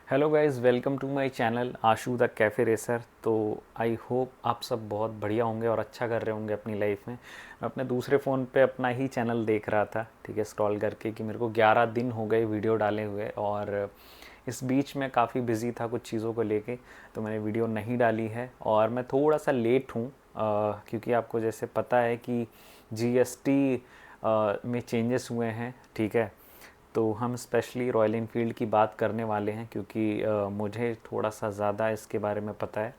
Hello guys, welcome to my channel Ashu the cafe racer. तो I hope आप सब बहुत बढ़िया होंगे और अच्छा कर रहे होंगे अपनी लाइफ में। मैं अपने दूसरे फ़ोन पे अपना ही चैनल देख रहा था, ठीक है, स्क्रॉल करके कि मेरे को 11 दिन हो गए वीडियो डाले हुए। और इस बीच में काफ़ी बिजी था कुछ चीज़ों को लेके, तो मैंने वीडियो नहीं डाली है और मैं थोड़ा सा लेट हूँ, क्योंकि आपको जैसे पता है कि जीएसटी में चेंजेस हुए हैं, ठीक है। तो हम स्पेशली रॉयल इनफील्ड की बात करने वाले हैं, क्योंकि मुझे थोड़ा सा ज़्यादा इसके बारे में पता है,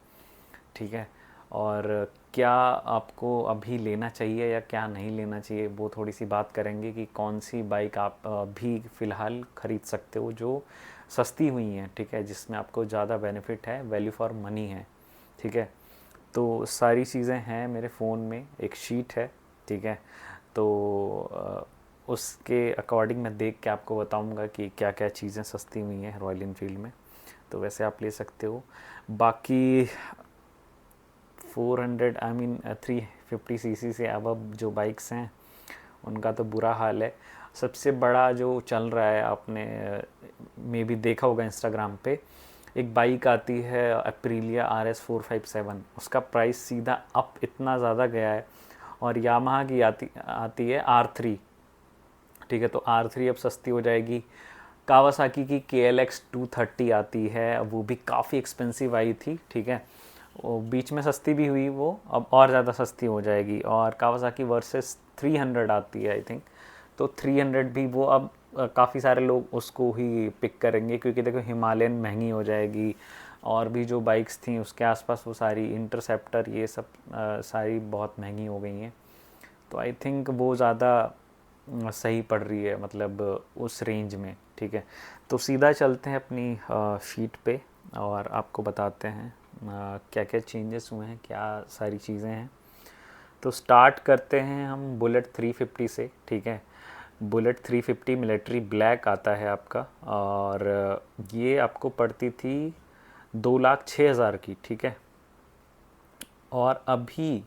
ठीक है। और क्या आपको अभी लेना चाहिए या क्या नहीं लेना चाहिए, वो थोड़ी सी बात करेंगे कि कौन सी बाइक आप भी फ़िलहाल ख़रीद सकते हो जो सस्ती हुई हैं, ठीक है, जिसमें आपको ज़्यादा बेनिफिट है, वैल्यू फॉर मनी है, ठीक है। तो सारी चीज़ें हैं मेरे फ़ोन में, एक शीट है, ठीक है। तो उसके अकॉर्डिंग मैं देख के आपको बताऊंगा कि क्या क्या चीज़ें सस्ती हुई हैं रॉयल इनफील्ड में। तो वैसे आप ले सकते हो। बाकी 400 आई मीन 350 सीसी से अब जो बाइक्स हैं उनका तो बुरा हाल है। सबसे बड़ा जो चल रहा है, आपने मे भी देखा होगा इंस्टाग्राम पे, एक बाइक आती है अप्रीलिया RS 457, उसका प्राइस सीधा अप इतना ज़्यादा गया है। और यामाहा की आती आती है R3, ठीक है। तो R3 अब सस्ती हो जाएगी। कावासाकी की KLX 230 आती है, वो भी काफ़ी एक्सपेंसिव आई थी, ठीक है। वो बीच में सस्ती भी हुई, वो अब और ज़्यादा सस्ती हो जाएगी। और कावासाकी वर्सेस 300 आती है आई थिंक। तो 300 भी वो अब काफ़ी सारे लोग उसको ही पिक करेंगे, क्योंकि देखो हिमालयन महंगी हो जाएगी। और भी जो बाइक्स थी उसके आसपास वो सारी इंटरसेप्टर ये सब सारी बहुत महंगी हो गई हैं। तो आई थिंक वो ज़्यादा सही पड़ रही है, मतलब उस रेंज में, ठीक है। तो सीधा चलते हैं अपनी शीट पे और आपको बताते हैं क्या क्या चेंजेस हुए हैं, क्या सारी चीज़ें हैं। तो स्टार्ट करते हैं हम बुलेट 350 से, ठीक है। बुलेट 350 मिलिट्री ब्लैक आता है आपका, और ये आपको पड़ती थी 2,06,000 की, ठीक है। और अभी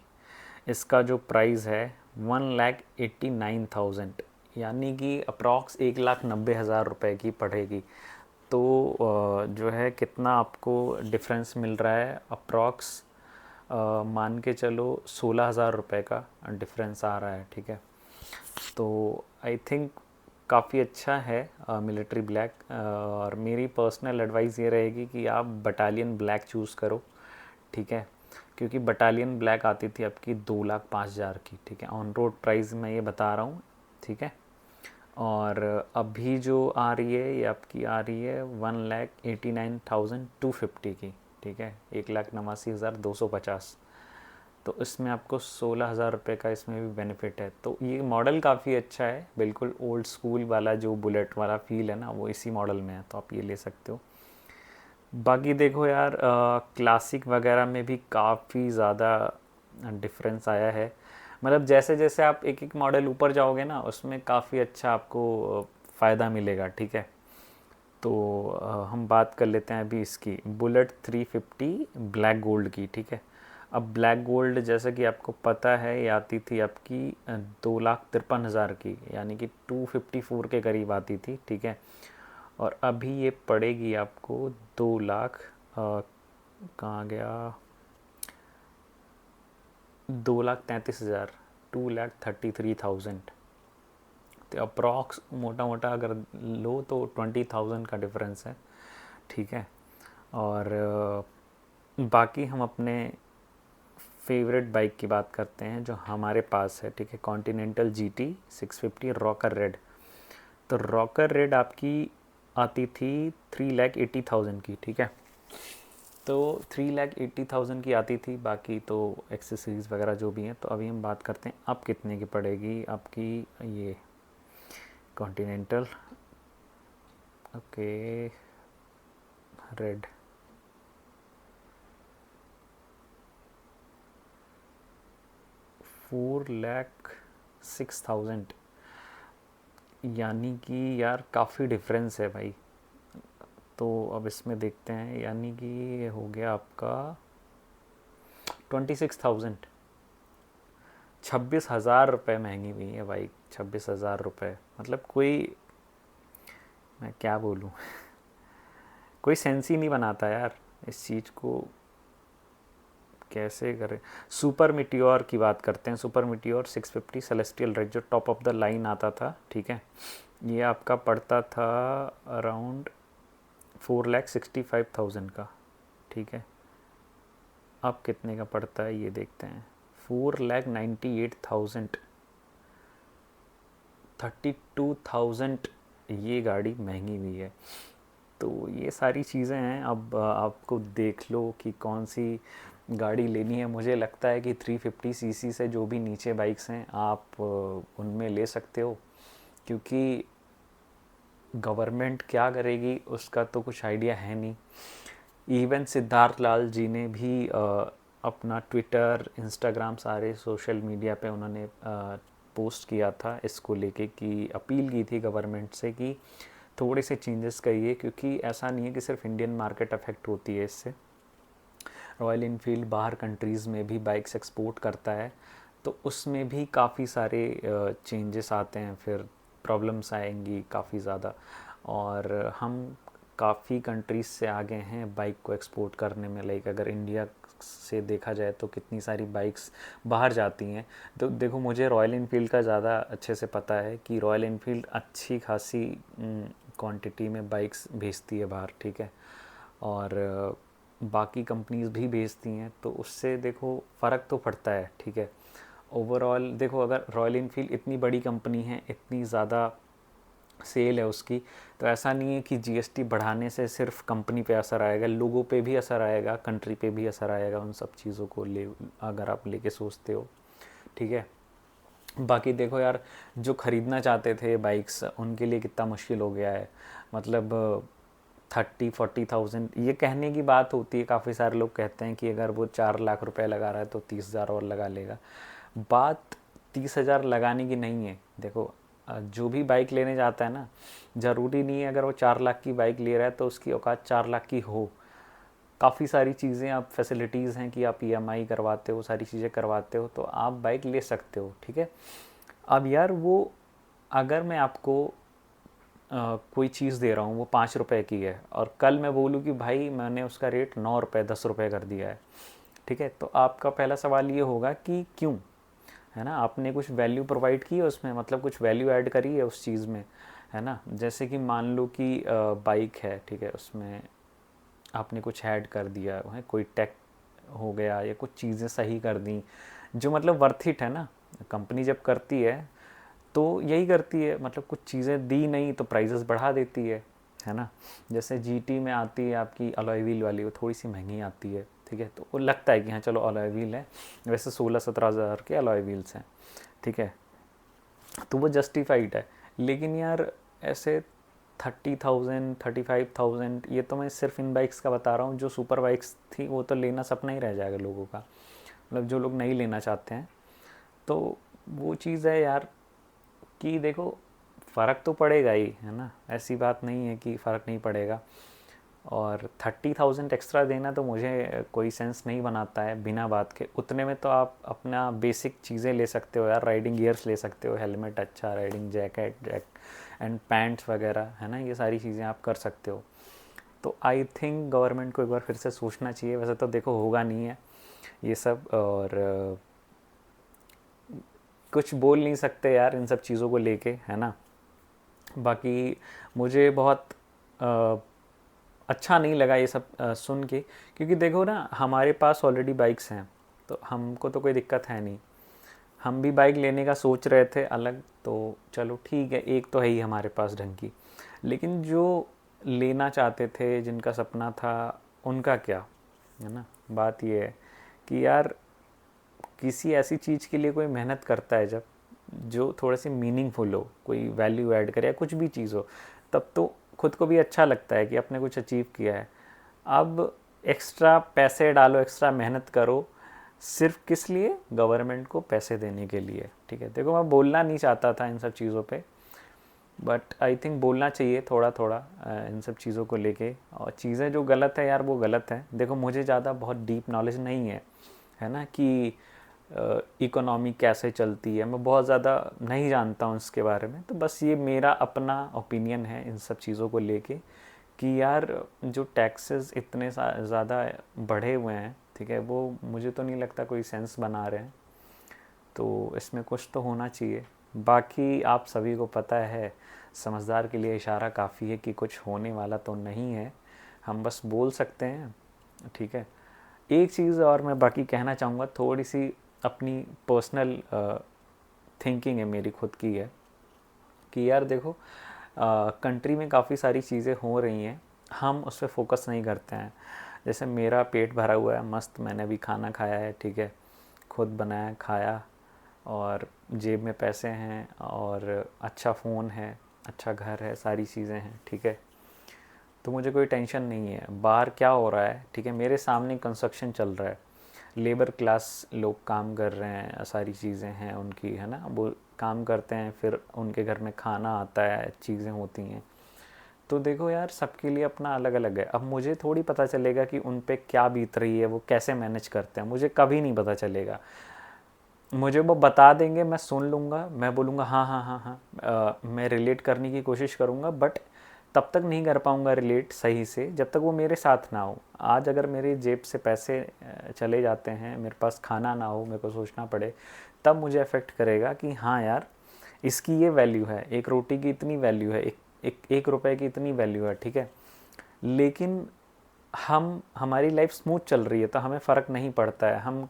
इसका जो प्राइस है 1,89,000, यानी कि अप्रॉक्स 1,90,000 रुपये की पड़ेगी। तो जो है कितना आपको डिफरेंस मिल रहा है, अप्रॉक्स मान के चलो 16,000 रुपये का डिफरेंस आ रहा है, ठीक है। तो आई थिंक काफ़ी अच्छा है मिलिट्री ब्लैक। और मेरी पर्सनल एडवाइस ये रहेगी कि आप बटालियन ब्लैक चूज़ करो, ठीक है। क्योंकि बटालियन ब्लैक आती थी आपकी 2,05,000 की, ठीक है। ऑन रोड प्राइस मैं ये बता रहा हूँ, ठीक है। और अभी जो आ रही है ये आपकी आ रही है 1,89,250 की, ठीक है, 1,89,250। तो इसमें आपको 16,000 रुपये का इसमें भी बेनिफिट है। तो ये मॉडल काफ़ी अच्छा है, बिल्कुल ओल्ड स्कूल वाला जो बुलेट वाला फील है ना, वो इसी मॉडल में है, तो आप ये ले सकते हो। बाकी देखो यार, क्लासिक वगैरह में भी काफ़ी ज़्यादा डिफरेंस आया है। मतलब जैसे जैसे आप एक एक मॉडल ऊपर जाओगे ना, उसमें काफ़ी अच्छा आपको फ़ायदा मिलेगा, ठीक है। तो हम बात कर लेते हैं अभी इसकी बुलेट 350 ब्लैक गोल्ड की, ठीक है। अब ब्लैक गोल्ड जैसा कि आपको पता है ये आती थी आपकी 2,53,000 की, यानी कि 254 के करीब आती थी, ठीक है। और अभी ये पड़ेगी आपको 2 लाख कहाँ गया, 2,33,000, 2,33,000। तो अप्रॉक्स मोटा मोटा अगर लो तो 20,000 का डिफरेंस है, ठीक है। और बाकी हम अपने फेवरेट बाइक की बात करते हैं जो हमारे पास है, ठीक है। Continental GT 650 rocker red. तो रॉकर रेड आपकी आती थी 3,80,000 की, ठीक है। तो 3,80,000 की आती थी, बाकी तो एक्सेसरीज़ वगैरह जो भी हैं। तो अभी हम बात करते हैं अब कितने की पड़ेगी आपकी ये कॉन्टिनेंटल, ओके, रेड। 4,06,000, यानी कि यार काफ़ी डिफरेंस है भाई। तो अब इसमें देखते हैं, यानी कि ये हो गया आपका 26,000, 26,000 रुपये महंगी हुई है बाइक। 26,000 रुपये मतलब कोई, मैं क्या बोलूँ कोई सेंस ही नहीं बनाता यार इस चीज़ को, कैसे करें। सुपर मिटियोर की बात करते हैं। सुपर मिटियोर 650 सेलेस्टियल रेड जो टॉप ऑफ द लाइन आता था, ठीक है, ये आपका पड़ता था अराउंड 4,65,000 का, ठीक है। अब कितने का पड़ता है ये देखते हैं, 4,98,000, 32,000। ये गाड़ी महंगी भी है। तो ये सारी चीज़ें हैं। अब आपको देख लो कि कौन सी गाड़ी लेनी है। मुझे लगता है कि 350 सीसी से जो भी नीचे बाइक्स हैं आप उनमें ले सकते हो, क्योंकि गवर्नमेंट क्या करेगी उसका तो कुछ आइडिया है नहीं। इवन सिद्धार्थ लाल जी ने भी अपना ट्विटर, इंस्टाग्राम, सारे सोशल मीडिया पे उन्होंने पोस्ट किया था इसको लेके, कि अपील की थी गवर्नमेंट से कि थोड़े से चेंजेस करिए, क्योंकि ऐसा नहीं है कि सिर्फ इंडियन मार्केट अफेक्ट होती है इससे। रॉयल इनफील्ड बाहर कंट्रीज़ में भी बाइक्स एक्सपोर्ट करता है, तो उसमें भी काफ़ी सारे चेंजेस आते हैं, फिर प्रॉब्लम्स आएंगी काफ़ी ज़्यादा। और हम काफ़ी कंट्रीज़ से आगे हैं बाइक को एक्सपोर्ट करने में। लाइक अगर इंडिया से देखा जाए तो कितनी सारी बाइक्स बाहर जाती हैं। तो देखो, मुझे रॉयल इनफील्ड का ज़्यादा अच्छे से पता है कि रॉयल इनफील्ड अच्छी खासी क्वांटिटी में बाइक्स भेजती है बाहर, ठीक है, और बाकी कंपनीज़ भी भेजती हैं, तो उससे देखो फ़र्क तो पड़ता है, ठीक है। ओवरऑल देखो, अगर रॉयल इनफील्ड इतनी बड़ी कंपनी है, इतनी ज़्यादा सेल है उसकी, तो ऐसा नहीं है कि जीएसटी बढ़ाने से सिर्फ कंपनी पे असर आएगा, लोगों पे भी असर आएगा, कंट्री पे भी असर आएगा। उन सब चीज़ों को ले अगर आप लेके सोचते हो, ठीक है। बाकी देखो यार, जो ख़रीदना चाहते थे बाइक्स उनके लिए कितना मुश्किल हो गया है। मतलब 30-40,000 ये कहने की बात होती है। काफ़ी सारे लोग कहते हैं कि अगर वो 4 लाख रुपए लगा रहा है तो 30,000 और लगा लेगा। बात 30,000 लगाने की नहीं है। देखो, जो भी बाइक लेने जाता है ना, ज़रूरी नहीं है अगर वो 4 लाख की बाइक ले रहा है तो उसकी औकात 4 लाख की हो। काफ़ी सारी चीज़ें, आप फैसिलिटीज़ हैं कि आप ईएमआई करवाते हो, सारी चीज़ें करवाते हो, तो आप बाइक ले सकते हो, ठीक है। अब यार वो, अगर मैं आपको कोई चीज़ दे रहा हूँ वो 5 रुपए की है, और कल मैं बोलूँ कि भाई मैंने उसका रेट 9 रुपये 10 रुपये कर दिया है, ठीक है, तो आपका पहला सवाल ये होगा कि क्यों, है ना। आपने कुछ वैल्यू प्रोवाइड की है उसमें, मतलब कुछ वैल्यू ऐड करी है उस चीज़ में, है ना। जैसे कि मान लो कि बाइक है, ठीक है, उसमें आपने कुछ ऐड कर दिया है, कोई टेक हो गया या कुछ चीज़ें सही कर दी जो मतलब वर्थ इट है ना। कंपनी जब करती है तो यही करती है, मतलब कुछ चीज़ें दी नहीं तो प्राइजेस बढ़ा देती है ना। जैसे जीटी में आती है आपकी अलॉय व्हील वाली, वो थोड़ी सी महंगी आती है, ठीक है, तो वो लगता है कि हाँ चलो अलॉय व्हील है, वैसे 16-17 हज़ार के अलॉय व्हील्स हैं, ठीक है, तो वो जस्टिफाइड है। लेकिन यार ऐसे 30,000 35,000, ये तो मैं सिर्फ इन बाइक्स का बता रहा हूँ। जो सुपर बाइक्स थी वो तो लेना सपना ही रह जाएगा लोगों का, मतलब जो लोग नहीं लेना चाहते हैं। तो वो चीज़ है यार कि देखो, फ़र्क तो पड़ेगा ही, है ना, ऐसी बात नहीं है कि फ़र्क नहीं पड़ेगा। और 30,000 एक्स्ट्रा देना तो मुझे कोई सेंस नहीं बनाता है बिना बात के। उतने में तो आप अपना बेसिक चीज़ें ले सकते हो यार, राइडिंग गियर्स ले सकते हो, हेलमेट अच्छा, राइडिंग जैकेट एंड पैंट्स वगैरह, है ना, ये सारी चीज़ें आप कर सकते हो। तो आई थिंक गवर्नमेंट को एक बार फिर से सोचना चाहिए। वैसे तो देखो होगा नहीं है ये सब, और कुछ बोल नहीं सकते यार इन सब चीज़ों को लेके, है ना। बाकी मुझे बहुत अच्छा नहीं लगा ये सब सुन के, क्योंकि देखो ना, हमारे पास ऑलरेडी बाइक्स हैं तो हमको तो कोई दिक्कत है नहीं। हम भी बाइक लेने का सोच रहे थे अलग, तो चलो ठीक है, एक तो है ही हमारे पास ढंग की। लेकिन जो लेना चाहते थे, जिनका सपना था, उनका क्या, है ना। बात ये है कि यार किसी ऐसी चीज़ के लिए कोई मेहनत करता है जब, जो थोड़े से मीनिंगफुल हो, कोई वैल्यू ऐड करे या कुछ भी चीज़ हो, तब तो खुद को भी अच्छा लगता है कि आपने कुछ अचीव किया है। अब एक्स्ट्रा पैसे डालो, एक्स्ट्रा मेहनत करो, सिर्फ किस लिए, गवर्नमेंट को पैसे देने के लिए, ठीक है। देखो, मैं बोलना नहीं चाहता था इन सब चीज़ों पे, बट आई थिंक बोलना चाहिए थोड़ा थोड़ा इन सब चीज़ों को लेके। और चीज़ें जो गलत है यार वो गलत है। देखो, मुझे ज़्यादा बहुत डीप नॉलेज नहीं है ना, कि इकोनॉमी कैसे चलती है, मैं बहुत ज़्यादा नहीं जानता हूँ इसके बारे में। तो बस ये मेरा अपना ओपिनियन है इन सब चीज़ों को लेके, कि यार जो टैक्सेस इतने ज़्यादा बढ़े हुए हैं, ठीक है, वो मुझे तो नहीं लगता कोई सेंस बना रहे हैं। तो इसमें कुछ तो होना चाहिए। बाकी आप सभी को पता है, समझदार के लिए इशारा काफ़ी है कि कुछ होने वाला तो नहीं है, हम बस बोल सकते हैं, ठीक है। एक चीज़ और मैं बाकी कहना चाहूँगा, थोड़ी सी अपनी पर्सनल थिंकिंग है, मेरी खुद की है कि यार देखो, कंट्री में काफ़ी सारी चीज़ें हो रही हैं, हम उस पर फोकस नहीं करते हैं। जैसे मेरा पेट भरा हुआ है, मस्त मैंने अभी खाना खाया है, ठीक है, खुद बनाया खाया, और जेब में पैसे हैं, और अच्छा फ़ोन है, अच्छा घर है, सारी चीज़ें हैं, ठीक है। तो मुझे कोई टेंशन नहीं है बाहर क्या हो रहा है, ठीक है। मेरे सामने कंस्ट्रक्शन चल रहा है, लेबर क्लास लोग काम कर रहे हैं, सारी चीज़ें हैं उनकी, है ना, वो काम करते हैं, फिर उनके घर में खाना आता है, चीज़ें होती हैं। तो देखो यार, सबके लिए अपना अलग अलग है। अब मुझे थोड़ी पता चलेगा कि उन पे क्या बीत रही है, वो कैसे मैनेज करते हैं, मुझे कभी नहीं पता चलेगा। मुझे वो बता देंगे, मैं सुन लूँगा, मैं बोलूँगा हाँ हाँ हाँ हाँ, मैं रिलेट करने की कोशिश करूँगा, बट तब तक नहीं कर पाऊँगा रिलेट सही से जब तक वो मेरे साथ ना हो। आज अगर मेरी जेब से पैसे चले जाते हैं, मेरे पास खाना ना हो, मेरे को सोचना पड़े, तब मुझे अफेक्ट करेगा कि हाँ यार, इसकी ये वैल्यू है, एक रोटी की इतनी वैल्यू है, एक रुपए की इतनी वैल्यू है, ठीक है। लेकिन हमारी लाइफ स्मूथ चल रही है तो हमें फ़र्क नहीं पड़ता है।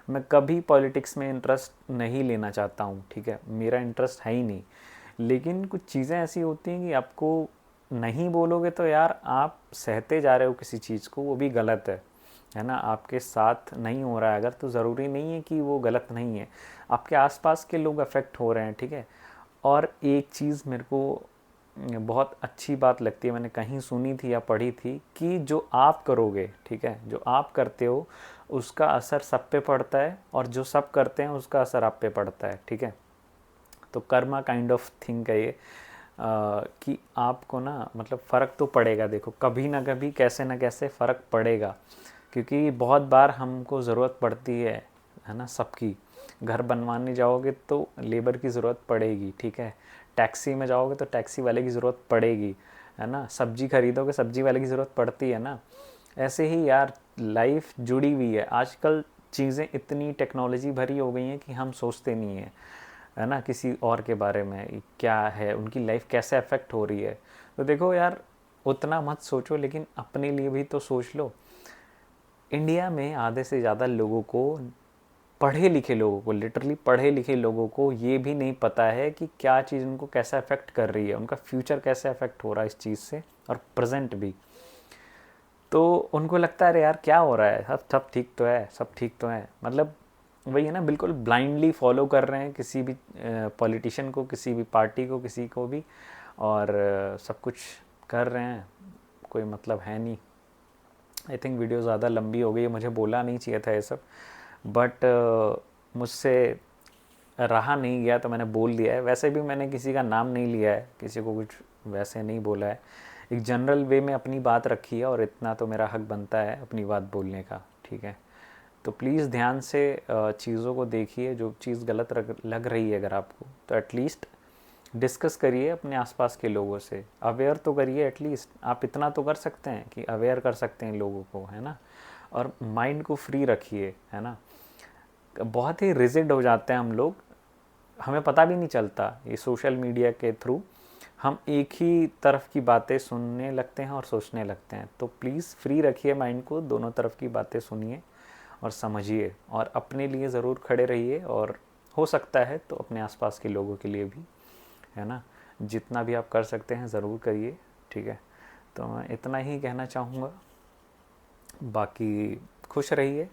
मैं कभी पॉलिटिक्स में इंटरेस्ट नहीं लेना चाहता हूँ, ठीक है, मेरा इंटरेस्ट है ही नहीं। लेकिन कुछ चीज़ें ऐसी होती हैं कि आपको नहीं बोलोगे तो यार आप सहते जा रहे हो किसी चीज़ को, वो भी गलत है ना। आपके साथ नहीं हो रहा है अगर, तो ज़रूरी नहीं है कि वो गलत नहीं है, आपके आसपास के लोग अफेक्ट हो रहे हैं, ठीक है। और एक चीज़ मेरे को बहुत अच्छी बात लगती है, मैंने कहीं सुनी थी या पढ़ी थी कि जो आप करोगे, ठीक है, जो आप करते हो उसका असर सब पे पड़ता है, और जो सब करते हैं उसका असर आप पे पड़ता है, ठीक है। तो कर्मा काइंड ऑफ थिंग है ये, कि आपको ना मतलब फ़र्क तो पड़ेगा, देखो कभी ना कभी कैसे ना कैसे फ़र्क पड़ेगा, क्योंकि बहुत बार हमको ज़रूरत पड़ती है ना सबकी। घर बनवाने जाओगे तो लेबर की ज़रूरत पड़ेगी, ठीक है। टैक्सी में जाओगे तो टैक्सी वाले की ज़रूरत पड़ेगी, है ना। सब्जी खरीदोगे, सब्जी वाले की ज़रूरत पड़ती है ना। ऐसे ही यार लाइफ जुड़ी हुई है। आजकल चीज़ें इतनी टेक्नोलॉजी भरी हो गई हैं कि हम सोचते नहीं हैं, है ना, किसी और के बारे में क्या है, उनकी लाइफ कैसे अफेक्ट हो रही है। तो देखो यार, उतना मत सोचो, लेकिन अपने लिए भी तो सोच लो। इंडिया में आधे से ज़्यादा लोगों को, पढ़े लिखे लोगों को, लिटरली पढ़े लिखे लोगों को ये भी नहीं पता है कि क्या चीज़ उनको कैसे अफेक्ट कर रही है, उनका फ्यूचर कैसे अफेक्ट हो रहा है इस चीज़ से, और प्रेजेंट भी। तो उनको लगता है अरे यार क्या हो रहा है, सब सब ठीक तो है, सब ठीक तो है, मतलब वही है ना, बिल्कुल ब्लाइंडली फॉलो कर रहे हैं किसी भी पॉलिटिशियन को, किसी भी पार्टी को, किसी को भी, और सब कुछ कर रहे हैं, कोई मतलब है नहीं। आई थिंक वीडियो ज़्यादा लंबी हो गई है, मुझे बोला नहीं चाहिए था ये सब, बट मुझसे रहा नहीं गया तो मैंने बोल दिया है। वैसे भी मैंने किसी का नाम नहीं लिया है, किसी को कुछ वैसे नहीं बोला है, एक जनरल वे में अपनी बात रखी है, और इतना तो मेरा हक बनता है अपनी बात बोलने का, ठीक है। तो प्लीज़ ध्यान से चीज़ों को देखिए, जो चीज़ गलत लग रही है अगर आपको, तो एटलीस्ट डिस्कस करिए अपने आसपास के लोगों से, अवेयर तो करिए। एटलीस्ट आप इतना तो कर सकते हैं कि अवेयर कर सकते हैं लोगों को, है ना। और माइंड को फ्री रखिए, है ना। बहुत ही रिजिड हो जाते हैं हम लोग, हमें पता भी नहीं चलता, ये सोशल मीडिया के थ्रू हम एक ही तरफ की बातें सुनने लगते हैं और सोचने लगते हैं। तो प्लीज़ फ्री रखिए माइंड को, दोनों तरफ की बातें सुनिए और समझिए, और अपने लिए ज़रूर खड़े रहिए, और हो सकता है तो अपने आसपास के लोगों के लिए भी, है ना। जितना भी आप कर सकते हैं ज़रूर करिए, ठीक है। तो मैं इतना ही कहना चाहूँगा। बाकी खुश रहिए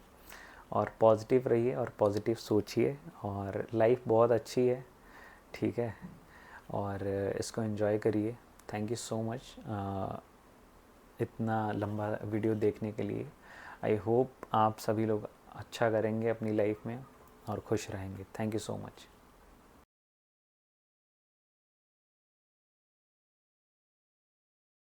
और पॉजिटिव रहिए और पॉजिटिव सोचिए, और लाइफ बहुत अच्छी है, ठीक है, और इसको एंजॉय करिए। थैंक यू सो मच इतना लंबा वीडियो देखने के लिए। आई होप आप सभी लोग अच्छा करेंगे अपनी लाइफ में और खुश रहेंगे। Thank you so much.